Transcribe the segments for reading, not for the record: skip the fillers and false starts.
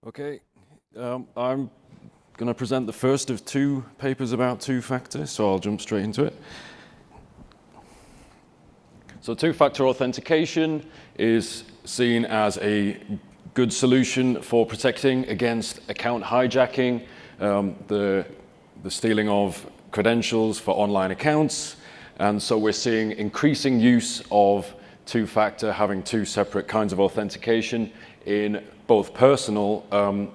Okay, I'm going to present the first of two papers about two-factor, so I'll jump straight into it. So two-factor authentication is seen as a good solution for protecting against account hijacking, the stealing of credentials for online accounts. And so we're seeing increasing use of two-factor, having two separate kinds of authentication in both personal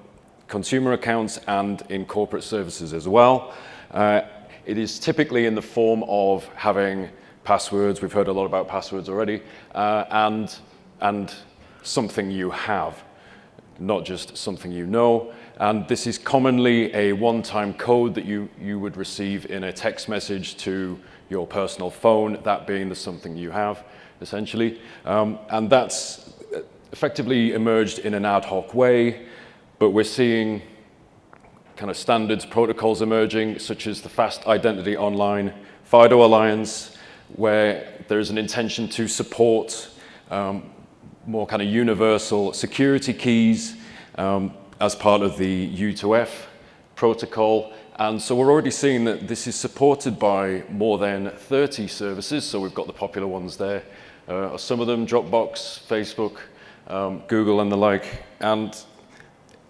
consumer accounts and in corporate services as well. It is typically in the form of having passwords. We've heard a lot about passwords already, and something you have, not just something you know. And this is commonly a one-time code that you would receive in a text message to your personal phone, that being the something you have, essentially. And that's effectively emerged in an ad hoc way, but we're seeing kind of standards, protocols emerging, such as the Fast Identity Online FIDO Alliance, where there's an intention to support more kind of universal security keys as part of the U2F protocol. And so we're already seeing that this is supported by more than 30 services. So we've got the popular ones there. Some of them, Dropbox, Facebook, Google and the like. And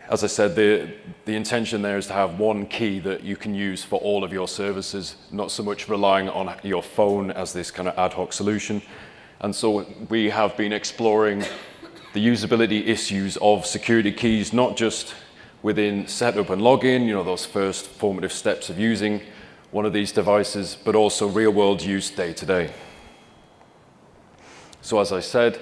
as I said, the intention there is to have one key that you can use for all of your services, not so much relying on your phone as this kind of ad hoc solution. And so we have been exploring the usability issues of security keys, not just within setup and login, those first formative steps of using one of these devices, but also real-world use day to day. So as I said,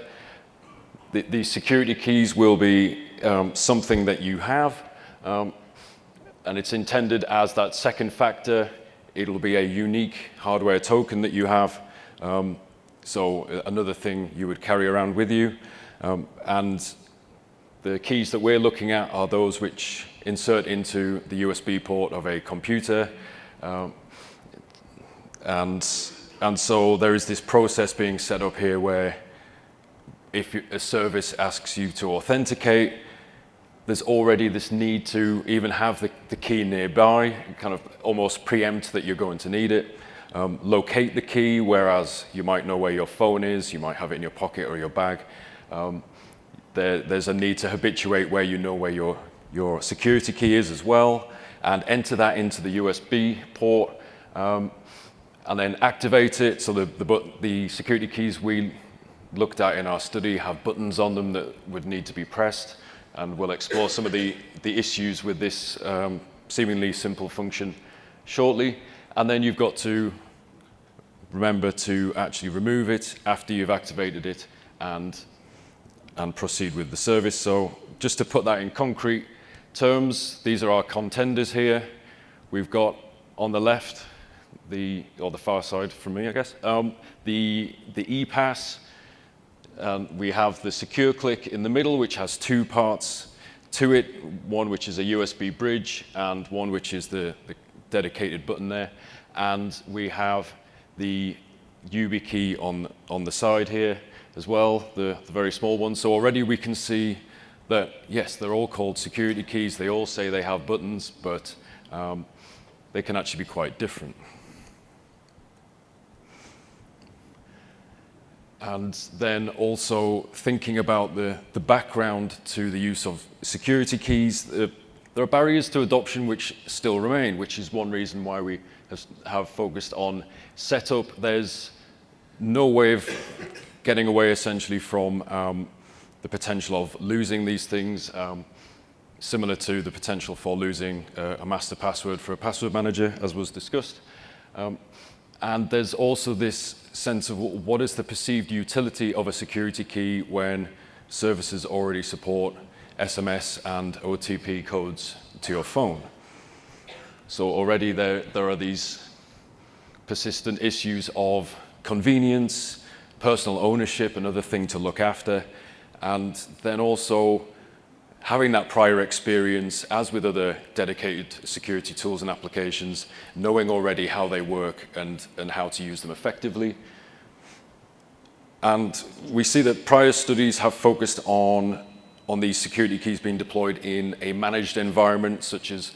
these security keys will be something that you have, and it's intended as that second factor. It'll be a unique hardware token that you have, so another thing you would carry around with you. And the keys that we're looking at are those which insert into the USB port of a computer, and so there is this process being set up here where if a service asks you to authenticate, there's already this need to even have the key nearby, kind of almost preempt that you're going to need it. Locate the key, whereas you might know where your phone is, you might have it in your pocket or your bag. There's a need to habituate where you know where your security key is as well, and enter that into the USB port, and then activate it. So the security keys we looked at in our study have buttons on them that would need to be pressed, and we'll explore some of the issues with this seemingly simple function shortly. And then you've got to remember to actually remove it after you've activated it and proceed with the service. So just to put that in concrete terms, these are our contenders here. We've got on the left, or the far side from me, I guess, the ePass. We have the secure click in the middle, which has two parts to it, one which is a USB bridge and one which is the dedicated button there. And we have the YubiKey on the side here as well, the very small one. So already we can see that, yes, they're all called security keys. They all say they have buttons, but they can actually be quite different. And then also thinking about the background to the use of security keys, there are barriers to adoption which still remain, which is one reason why we have focused on setup. There's no way of getting away essentially from the potential of losing these things, similar to the potential for losing a master password for a password manager, as was discussed. And there's also this sense of what is the perceived utility of a security key when services already support SMS and OTP codes to your phone. So already there are these persistent issues of convenience, personal ownership, another thing to look after, and then also having that prior experience, as with other dedicated security tools and applications, knowing already how they work and how to use them effectively. And we see that prior studies have focused on on these security keys being deployed in a managed environment, such as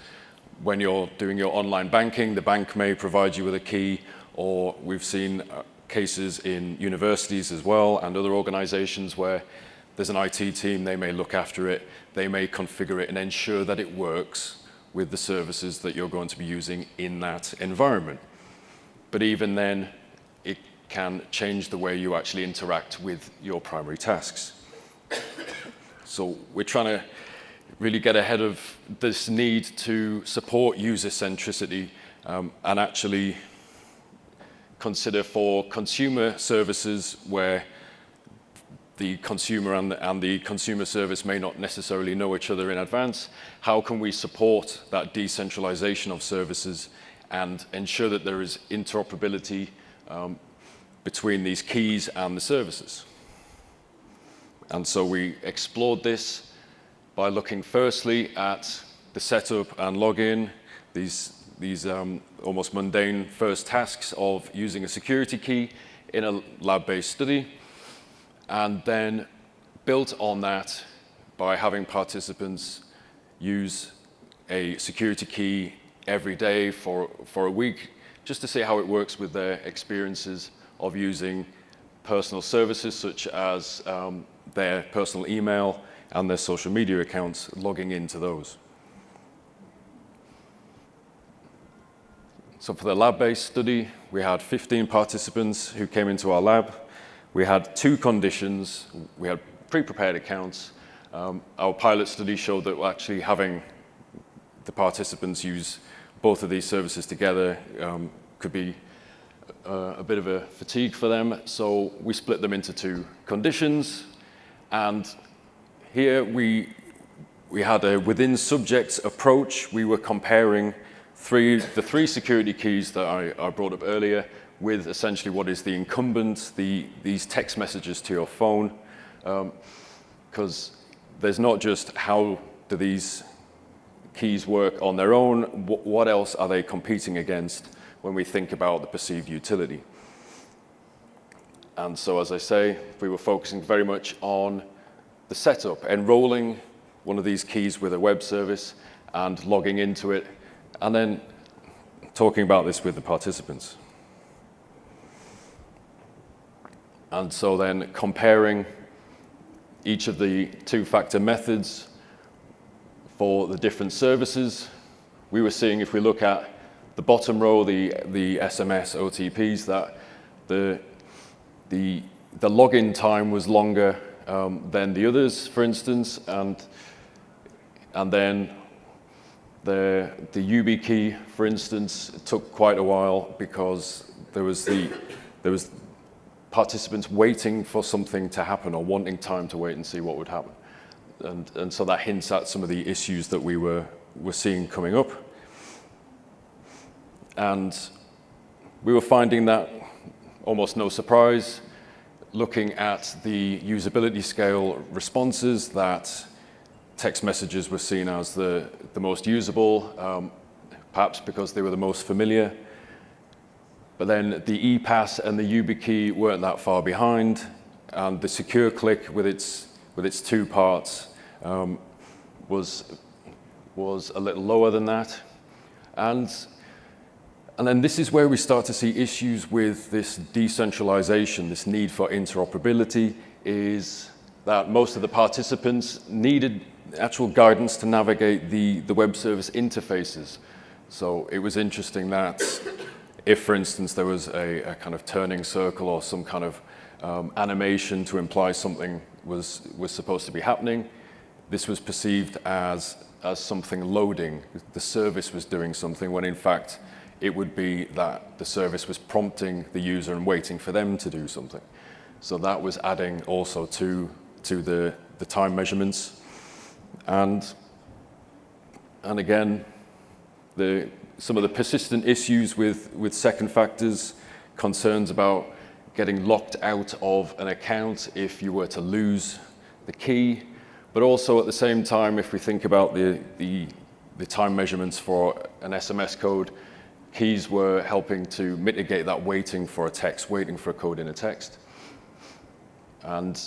when you're doing your online banking, the bank may provide you with a key, or we've seen cases in universities as well and other organizations where there's an IT team, they may look after it, they may configure it and ensure that it works with the services that you're going to be using in that environment. But even then, it can change the way you actually interact with your primary tasks. So we're trying to really get ahead of this need to support user centricity and actually consider for consumer services where the consumer and the consumer service may not necessarily know each other in advance, how can we support that decentralization of services and ensure that there is interoperability between these keys and the services? And so we explored this by looking firstly at the setup and login, these almost mundane first tasks of using a security key in a lab-based study, and then built on that by having participants use a security key every day for a week, just to see how it works with their experiences of using personal services such as their personal email and their social media accounts, logging into those. So for the lab-based study, we had 15 participants who came into our lab. We had 2 conditions. We had pre-prepared accounts. Our pilot study showed that actually having the participants use both of these services together could be a bit of a fatigue for them. So we split them into 2 conditions. And here we had a within subjects approach. We were comparing the 3 security keys that I brought up earlier with essentially what is the incumbent, these text messages to your phone, because there's not just how do these keys work on their own, what else are they competing against when we think about the perceived utility. And so, as I say, we were focusing very much on the setup, enrolling one of these keys with a web service and logging into it, and then talking about this with the participants. And so then comparing each of the 2-factor methods for the different services, we were seeing, if we look at the bottom row, the SMS OTPs, that the login time was longer than the others, for instance, and then the UB key, for instance, took quite a while because there was participants waiting for something to happen or wanting time to wait and see what would happen. And so that hints at some of the issues that we were seeing coming up. And we were finding that, almost no surprise, looking at the usability scale responses, that text messages were seen as the most usable, perhaps because they were the most familiar. But then the ePass and the YubiKey weren't that far behind, and the secure click with its 2 parts was a little lower than that. And then this is where we start to see issues with this decentralization, this need for interoperability, is that most of the participants needed actual guidance to navigate the web service interfaces. So it was interesting that if, for instance, there was a kind of turning circle or some kind of animation to imply something was supposed to be happening, this was perceived as something loading. The service was doing something, when in fact it would be that the service was prompting the user and waiting for them to do something. So that was adding also to the time measurements. And again, some of the persistent issues with second factors, concerns about getting locked out of an account if you were to lose the key, but also at the same time, if we think about the time measurements for an SMS code, keys were helping to mitigate that waiting for a text, waiting for a code in a text. And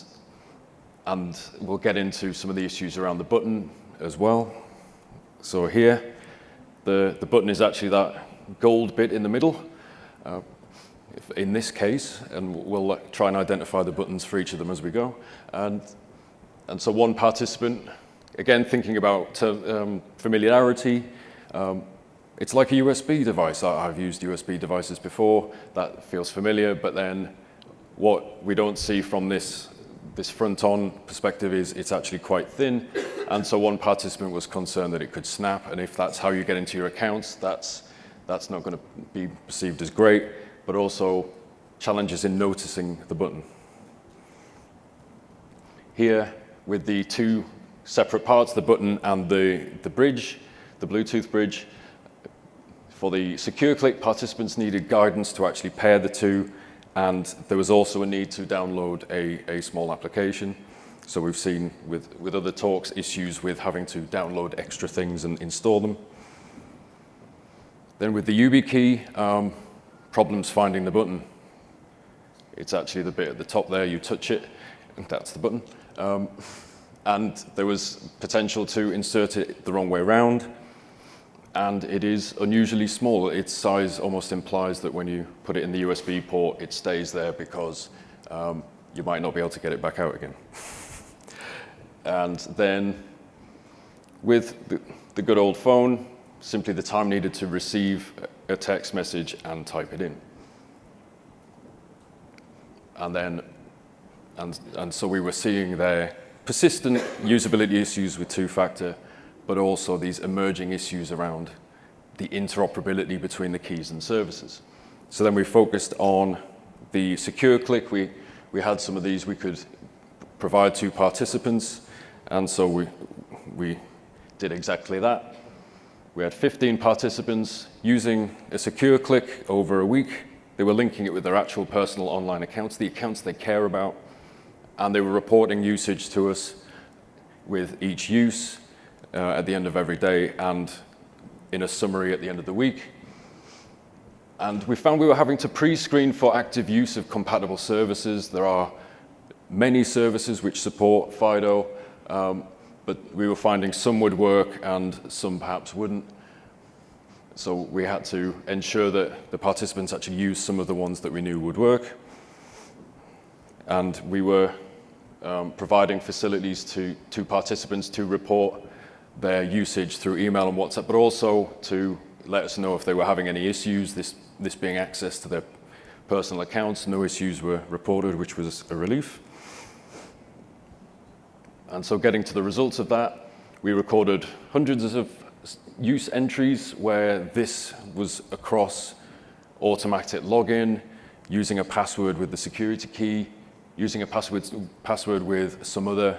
And we'll get into some of the issues around the button as well. So here, the button is actually that gold bit in the middle. In this case, and we'll try and identify the buttons for each of them as we go. And so one participant, again, thinking about familiarity, it's like a USB device. I've used USB devices before. That feels familiar, but then what we don't see from this front-on perspective is it's actually quite thin. And so one participant was concerned that it could snap, and if that's how you get into your accounts, that's not going to be perceived as great, but also challenges in noticing the button. Here, with the two separate parts, the button and the bridge, the Bluetooth bridge, for the secure click, participants needed guidance to actually pair the two, and there was also a need to download a small application. So we've seen with other talks issues with having to download extra things and install them. Then with the YubiKey, problems finding the button. It's actually the bit at the top there, you touch it, and that's the button. And there was potential to insert it the wrong way around, and it is unusually small. Its size almost implies that when you put it in the USB port, it stays there because you might not be able to get it back out again. And then with the good old phone, simply the time needed to receive a text message and type it in. And so we were seeing there persistent usability issues with two-factor, but also these emerging issues around the interoperability between the keys and services. So then we focused on the secure click. We had some of these we could provide to participants, and so we did exactly that. We had 15 participants using a secure click over a week. They were linking it with their actual personal online accounts, the accounts they care about, and they were reporting usage to us with each use at the end of every day and in a summary at the end of the week. And we found we were having to pre-screen for active use of compatible services. There are many services which support FIDO, but we were finding some would work and some perhaps wouldn't. So we had to ensure that the participants actually used some of the ones that we knew would work. And we were providing facilities to participants to report their usage through email and WhatsApp, but also to let us know if they were having any issues, this being access to their personal accounts. No issues were reported, which was a relief. And so getting to the results of that, we recorded hundreds of use entries where this was across automatic login, using a password with the security key, using a password with some other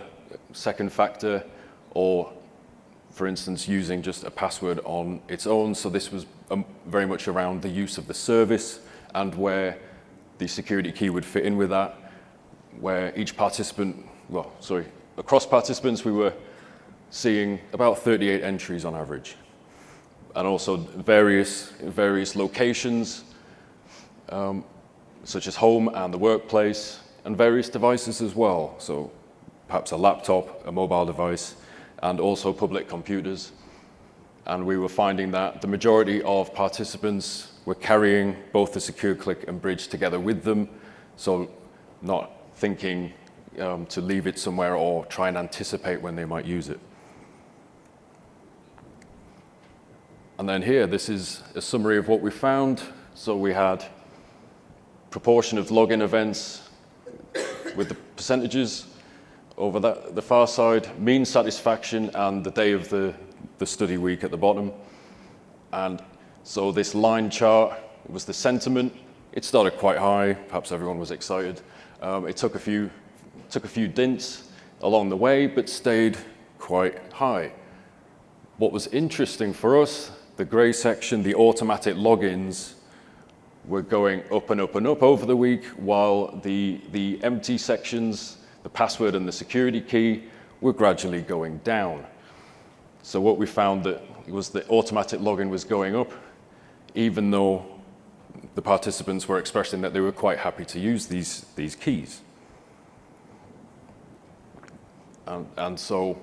second factor, or for instance, using just a password on its own. So this was very much around the use of the service and where the security key would fit in with that, where each participant, across participants, we were seeing about 38 entries on average. And also various locations, such as home and the workplace, and various devices as well. So perhaps a laptop, a mobile device, and also public computers. And we were finding that the majority of participants were carrying both the secure click and bridge together with them, so not thinking to leave it somewhere or try and anticipate when they might use it. And then here, this is a summary of what we found. So we had proportion of login events with the percentages over the far side, mean satisfaction, and the day of the study week at the bottom. And so this line chart was the sentiment. It started quite high, perhaps everyone was excited. It took a few dints along the way, but stayed quite high. What was interesting for us, the gray section, the automatic logins, were going up and up and up over the week, while the empty sections, the password and the security key, were gradually going down. So what we found that was the automatic login was going up, even though the participants were expressing that they were quite happy to use these keys. And so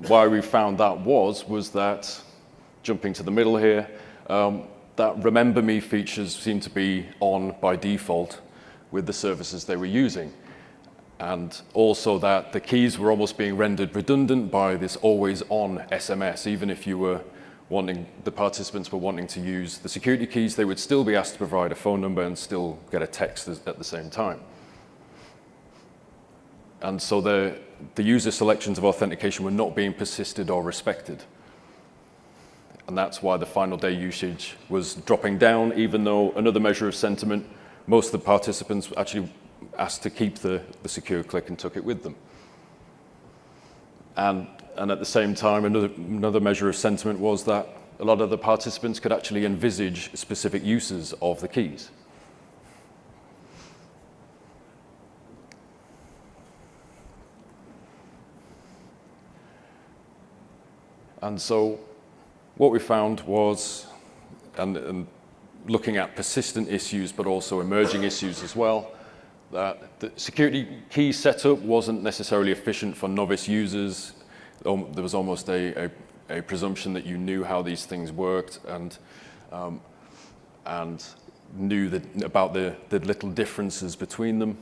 why we found that was that, jumping to the middle here, that Remember Me features seem to be on by default with the services they were using. And also that the keys were almost being rendered redundant by this always on SMS. Even if you were the participants were wanting to use the security keys, they would still be asked to provide a phone number and still get a text at the same time. And so the user selections of authentication were not being persisted or respected. And that's why the final day usage was dropping down, even though another measure of sentiment, most of the participants actually asked to keep the secure click and took it with them. And at the same time, another measure of sentiment was that a lot of the participants could actually envisage specific uses of the keys. And so what we found was, and looking at persistent issues, but also emerging issues as well, that the security key setup wasn't necessarily efficient for novice users. There was almost a presumption that you knew how these things worked and knew about the little differences between them.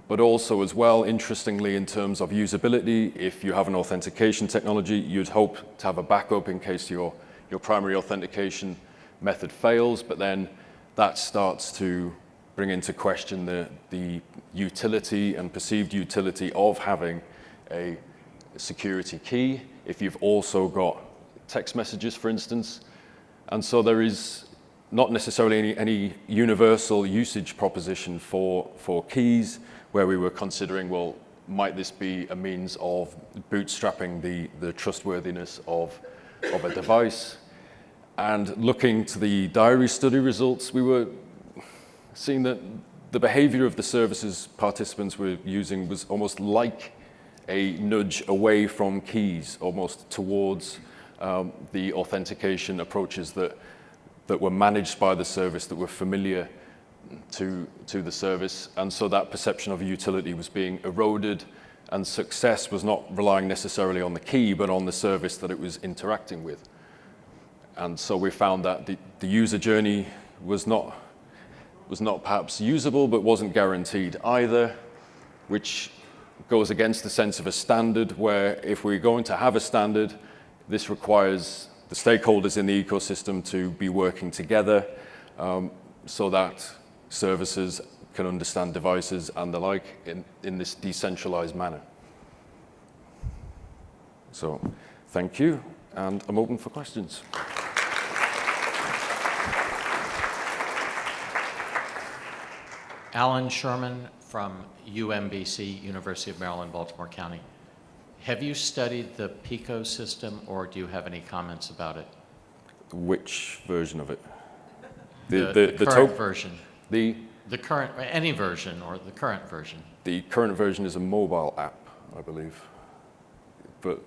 But also as well, interestingly, in terms of usability, if you have an authentication technology, you'd hope to have a backup in case your primary authentication method fails, but then that starts to bring into question the utility and perceived utility of having a security key if you've also got text messages, for instance. And so there is not necessarily any universal usage proposition for keys, where we were considering, well, might this be a means of bootstrapping the trustworthiness of a device? And looking to the diary study results, we were seeing that the behavior of the services participants were using was almost like a nudge away from keys, almost towards the authentication approaches that were managed by the service, that were familiar to the service. And so that perception of utility was being eroded, and success was not relying necessarily on the key, but on the service that it was interacting with. And so we found that the user journey was not perhaps usable, but wasn't guaranteed either, which goes against the sense of a standard, where if we're going to have a standard, this requires the stakeholders in the ecosystem to be working together so that services can understand devices and the like in this decentralized manner. So thank you, and I'm open for questions. Alan Sherman from UMBC, University of Maryland, Baltimore County. Have you studied the PICO system, or do you have any comments about it? Which version of it? The current version. The current, any version, or the current version. The current version is a mobile app, I believe. But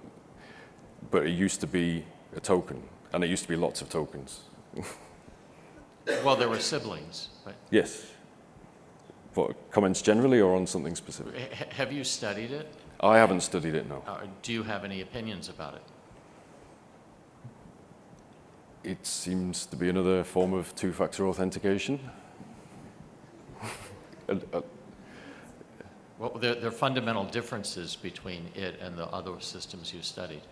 it used to be a token, and it used to be lots of tokens. Well, there were siblings, but... Yes. For comments generally or on something specific? Have you studied it? I haven't studied it, no. Do you have any opinions about it? It seems to be another form of two-factor authentication. Well, there are fundamental differences between it and the other systems you studied.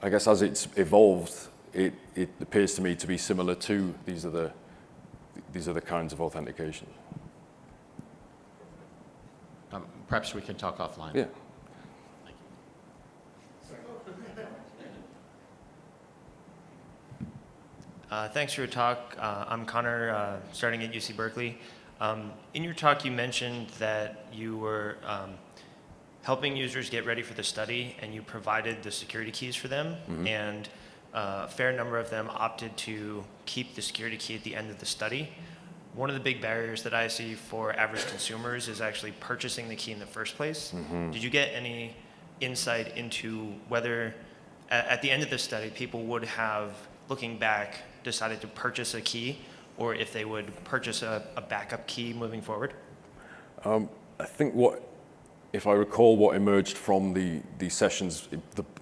I guess as it's evolved, it appears to me to be similar to these are the kinds of authentication. Perhaps we can talk offline. Yeah. Thank you. Thanks for your talk. I'm Connor, starting at UC Berkeley. In your talk, you mentioned that you were helping users get ready for the study, and you provided the security keys for them, mm-hmm. and a fair number of them opted to keep the security key at the end of the study. One of the big barriers that I see for average consumers is actually purchasing the key in the first place. Mm-hmm. Did you get any insight into whether at the end of the study people would have, looking back, decided to purchase a key or if they would purchase a backup key moving forward? I think if I recall, what emerged from the sessions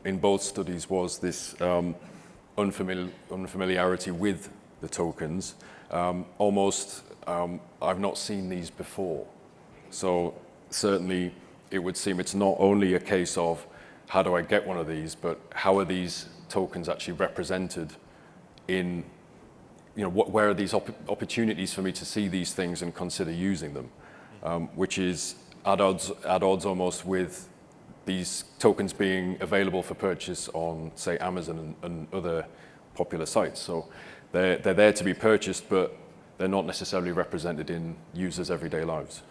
in both studies was this unfamiliarity with the tokens. I've not seen these before. So certainly it would seem it's not only a case of how do I get one of these, but how are these tokens actually represented in, where are these opportunities for me to see these things and consider using them, which is at odds almost with these tokens being available for purchase on, say, Amazon and other popular sites. So they're there to be purchased, but they're not necessarily represented in users' everyday lives.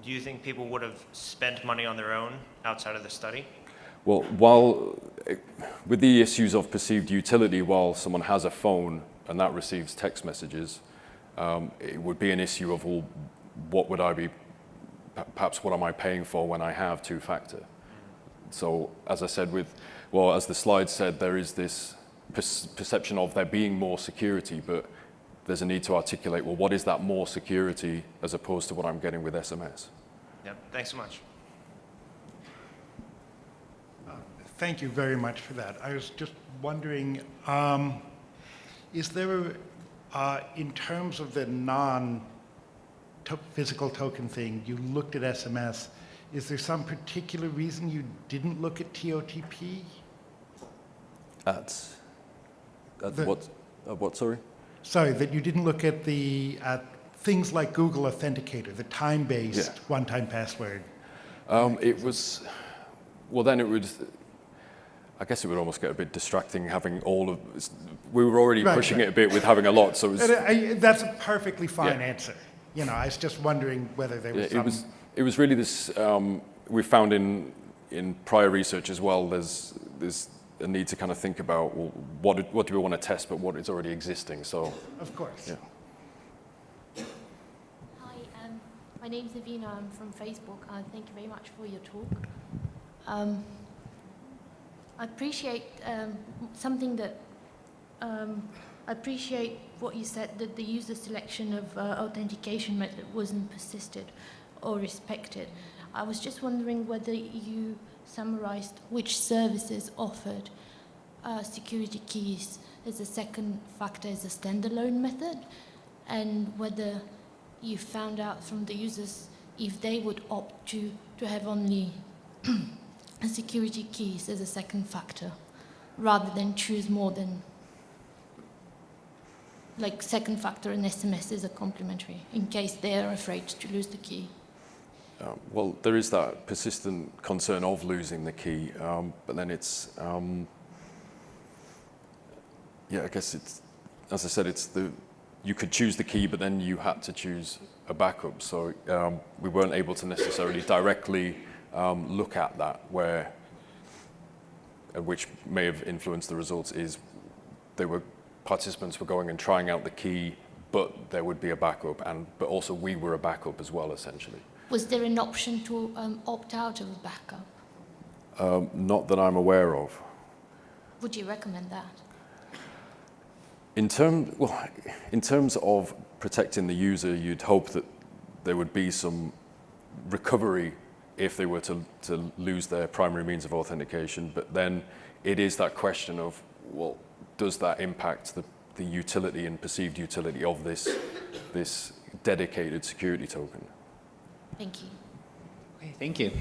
Do you think people would have spent money on their own outside of the study? Well, with the issues of perceived utility, while someone has a phone and that receives text messages, it would be an issue of, well, perhaps what am I paying for when I have two-factor? So as I said as the slide said, there is this perception of there being more security, but there's a need to articulate, well, what is that more security as opposed to what I'm getting with SMS? Yep, thanks so much. Thank you very much for that. I was just wondering, is there, in terms of the non-physical token thing, you looked at SMS, is there some particular reason you didn't look at TOTP? What, sorry? Sorry, that you didn't look at things like Google Authenticator, the time-based one-time password. I guess it would almost get a bit distracting having we were already pushing it a bit with having a lot, so it was... That's a perfectly fine answer. I was just wondering whether there was It was really this, we found in prior research as well, there's a need to kind of think about, well, what do we want to test, but what is already existing, so... Of course. Yeah. Hi, my name's Navina, I'm from Facebook. Thank you very much for your talk. I appreciate I appreciate what you said, that the user selection of authentication method wasn't persisted or respected. I was just wondering whether you summarized which services offered security keys as a second factor, as a standalone method, and whether you found out from the users if they would opt to have only security keys as a second factor, rather than choose more than, like second factor and SMS as a complementary, in case they're afraid to lose the key. Well, there is that persistent concern of losing the key, but then it's, I guess it's, as I said, you could choose the key, but then you had to choose a backup. So we weren't able to necessarily directly look at that, which may have influenced the results, is participants were going and trying out the key, but there would be a backup, but also we were a backup as well, essentially. Was there an option to opt out of a backup? Not that I'm aware of. Would you recommend that? In terms of protecting the user, you'd hope that there would be some recovery if they were to lose their primary means of authentication. But then it is that question of, well, does that impact the utility and perceived utility of this dedicated security token? Thank you. Okay, thank you.